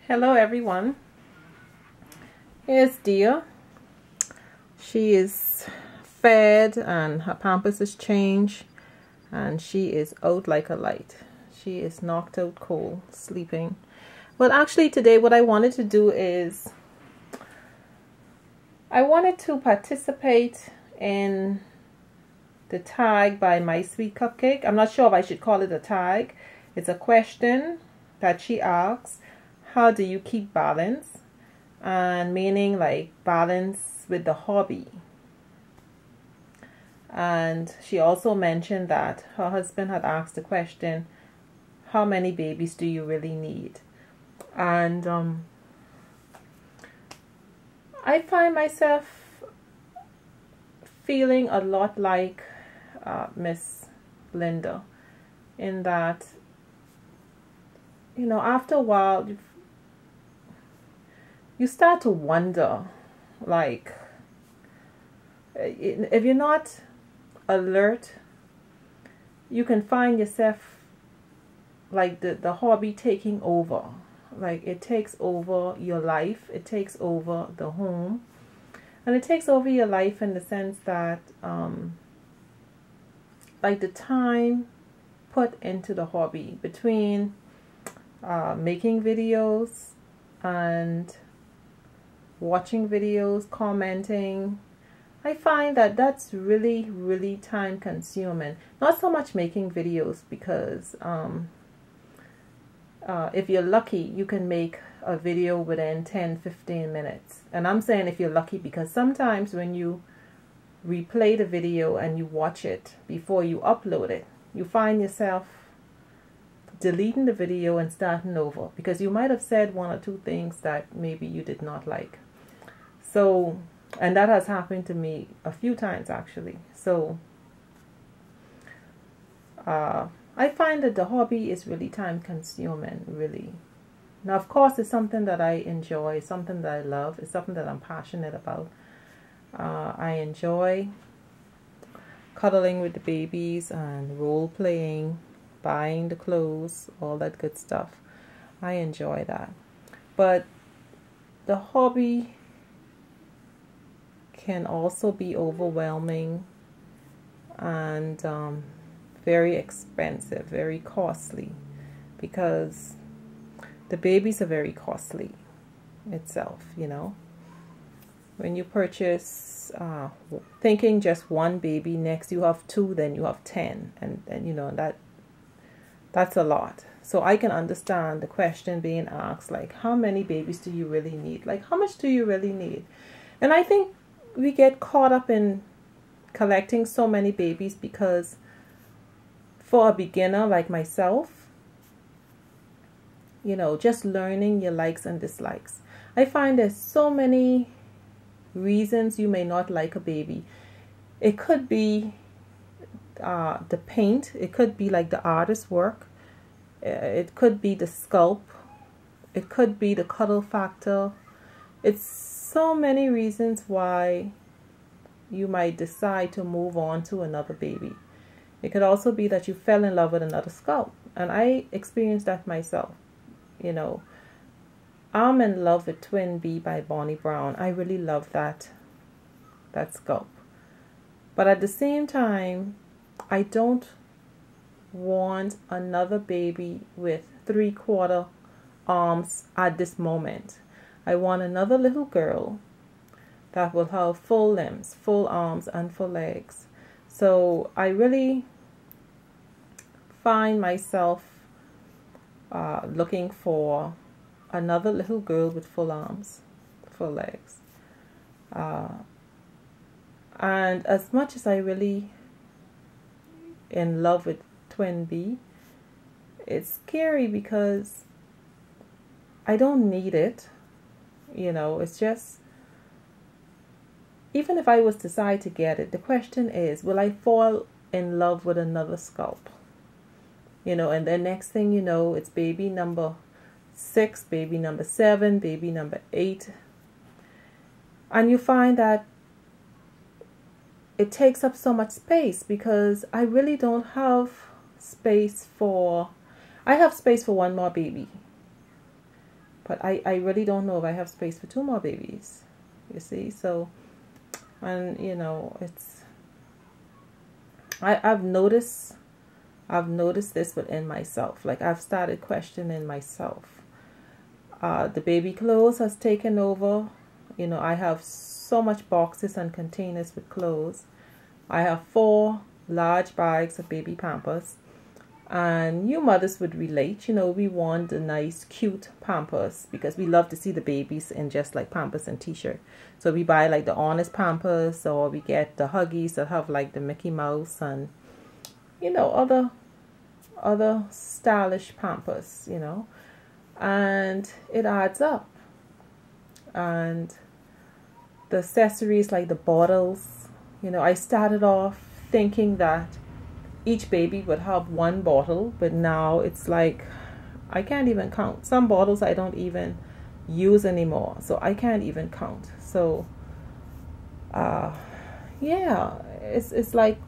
Hello everyone, here's Dia. She is fed and her pampers is changed and she is out like a light. She is knocked out cold, sleeping. Well, actually today what I wanted to do is I wanted to participate in the tag by MySweetCupcake. I'm not sure if I should call it a tag. It's a question that she asks. How do you keep balance? And meaning like balance with the hobby. And she also mentioned that her husband had asked the question, how many babies do you really need? And I find myself feeling a lot like Miss Linda, in that, you know, after a while you start to wonder, like, if you're not alert, you can find yourself like the hobby taking over. Like, it takes over your life, it takes over the home, and it takes over your life in the sense that like the time put into the hobby between making videos and watching videos, commenting, I find that that's really time consuming. Not so much making videos, because if you're lucky you can make a video within 10-15 minutes. And I'm saying if you're lucky, because sometimes when you replay the video and you watch it before you upload it, you find yourself deleting the video and starting over, because you might have said one or two things that maybe you did not like. So, and that has happened to me a few times actually. So I find that the hobby is really time consuming, really. Now, of course, it's something that I enjoy, something that I love, it's something that I'm passionate about. I enjoy cuddling with the babies and role playing, buying the clothes, all that good stuff. I enjoy that. But the hobby can also be overwhelming and very expensive, very costly, because the babies are very costly itself, you know. When you purchase, thinking just one baby, next you have 2, then you have 10, and you know, that's a lot. So I can understand the question being asked, like, how many babies do you really need? Like, how much do you really need? And I think we get caught up in collecting so many babies because for a beginner like myself, you know, just learning your likes and dislikes, I find there's so many reasons you may not like a baby. It could be the paint, it could be like the artist's work, it could be the sculpt, it could be the cuddle factor. It's so many reasons why you might decide to move on to another baby. It could also be that you fell in love with another sculpt, and I experienced that myself. You know, I'm in love with Twin Bee by Bonnie Brown. I really love that sculpt. But at the same time, I don't want another baby with 3/4 arms at this moment. I want another little girl that will have full limbs, full arms, and full legs. So I really find myself looking for another little girl with full arms, full legs. And as much as I really in love with Twin Bee, it's scary because I don't need it. You know, it's just, even if I was to decide to get it, the question is, will I fall in love with another sculpt? You know, and then next thing you know, it's baby number 6, baby number 7, baby number 8. And you find that it takes up so much space, because I really don't have space for, I have space for one more baby. But I really don't know if I have space for 2 more babies, you see. So, and you know, it's, I've noticed this within myself. Like, I've started questioning myself. The baby clothes has taken over. You know, I have so much boxes and containers with clothes. I have 4 large bags of baby Pampers. And you mothers would relate. You know, we want a nice, cute Pampers because we love to see the babies in just like Pampers and t-shirt. So we buy like the Honest Pampers, or we get the Huggies that have like the Mickey Mouse and, you know, other stylish Pampers, you know. And it adds up. And the accessories like the bottles, you know, I started off thinking that each baby would have 1 bottle, but now it's like I can't even count. Some bottles I don't even use anymore, so I can't even count. So yeah, it's like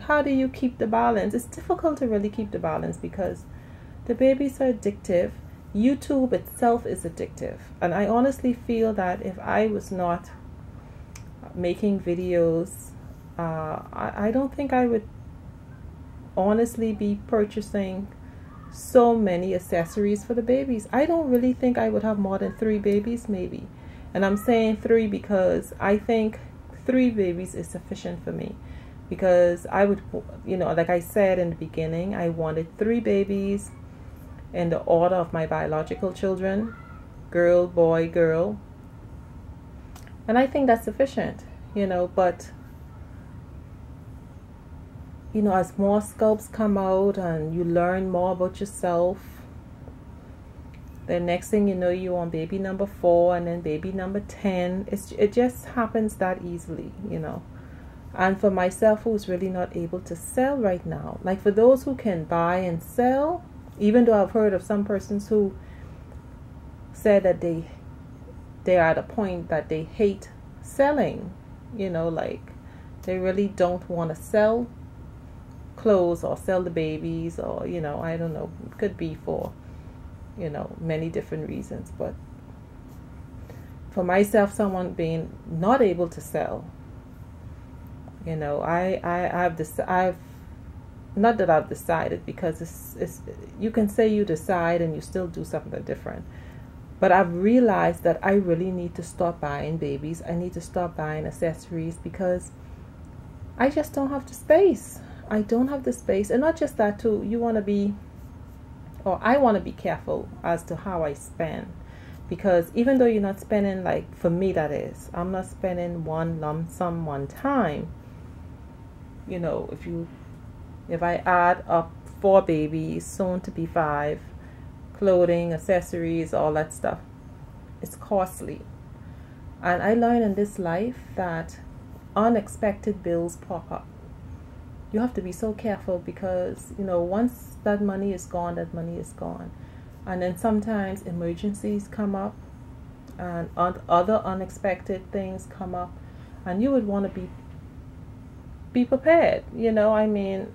how do you keep the balance? It's difficult to really keep the balance because the babies are addictive. YouTube itself is addictive, and I honestly feel that if I was not making videos, I don't think I would honestly be purchasing so many accessories for the babies. I don't really think I would have more than 3 babies maybe. And I'm saying 3 because I think 3 babies is sufficient for me. Because I would, you know, like I said in the beginning, I wanted 3 babies in the order of my biological children. Girl, boy, girl. And I think that's sufficient, you know, but you know, as more sculpts come out and you learn more about yourself, the next thing you know, you're on baby number 4 and then baby number 10. It just happens that easily, you know. And for myself, who's really not able to sell right now, like for those who can buy and sell, even though I've heard of some persons who said that they are at a point that they hate selling, you know, like they really don't want to sell clothes or sell the babies, or you know, I don't know, it could be for, you know, many different reasons. But for myself, someone being not able to sell, you know, I've not that I've decided, because it's you can say you decide and you still do something different, but I've realized that I really need to stop buying babies. I need to stop buying accessories because I just don't have the space. I don't have the space. And not just that too, you want to be, or I want to be careful as to how I spend, because even though you're not spending, like for me that is, I'm not spending one lump sum one time. You know, if I add up 4 babies, soon to be 5, clothing, accessories, all that stuff, it's costly. And I learned in this life that unexpected bills pop up. You have to be so careful because, you know, once that money is gone, that money is gone. And then sometimes emergencies come up and other unexpected things come up, and you would want to be prepared, you know, I mean.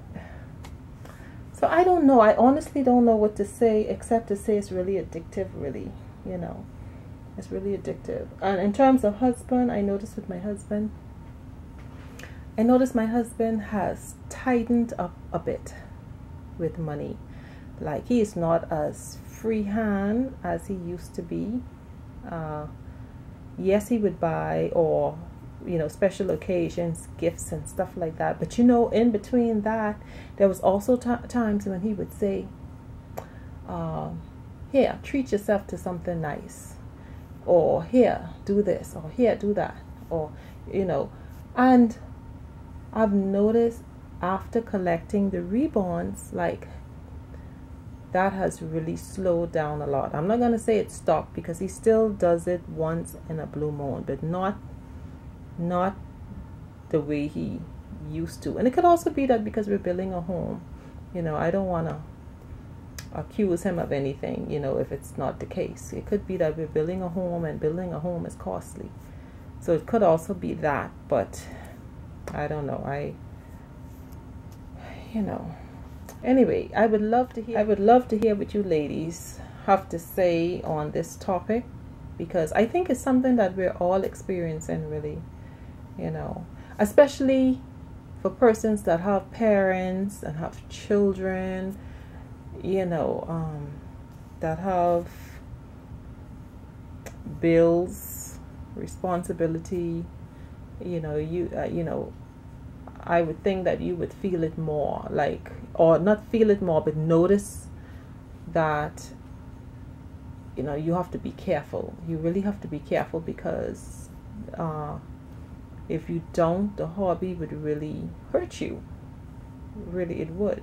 So I don't know. I honestly don't know what to say except to say it's really addictive, really, you know. It's really addictive. And in terms of husband, I noticed with my husband, my husband has tightened up a bit with money. Like, he is not as free hand as he used to be. Yes, he would buy, or you know, special occasions, gifts and stuff like that. But you know, in between that, there was also times when he would say, here, treat yourself to something nice, or here, do this, or here, do that, or you know. And I've noticed after collecting the Reborns, like, that has really slowed down a lot. I'm not going to say it stopped, because he still does it once in a blue moon, but not the way he used to. And it could also be that because we're building a home, you know, I don't want to accuse him of anything, you know, if it's not the case. It could be that we're building a home, and building a home is costly. So it could also be that, but I don't know. You know. Anyway, I would love to hear what you ladies have to say on this topic, because I think it's something that we're all experiencing, really, you know, especially for persons that have parents and have children, you know, that have bills, responsibility. You know, you know, I would think that you would feel it more, like, or not feel it more, but notice that, you know, you have to be careful. You really have to be careful, because if you don't, the hobby would really hurt you. Really, it would.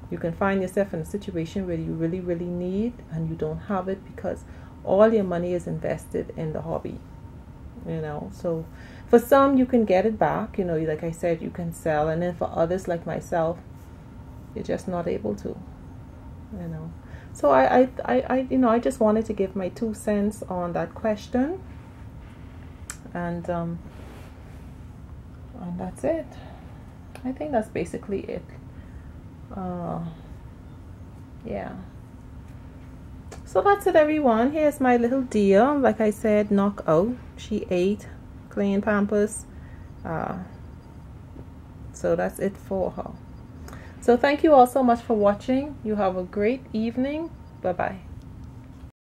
You can find yourself in a situation where you really, really need and you don't have it, because all your money is invested in the hobby, you know. So for some, you can get it back, you know, like I said, you can sell. And then for others like myself, you're just not able to, you know. So I you know, I just wanted to give my 2 cents on that question. And that's it. I think that's basically it. Yeah. So that's it, everyone. Here's my little dear. Like I said, knock out. She ate, clean Pampers. So that's it for her. So thank you all so much for watching. You have a great evening. Bye-bye.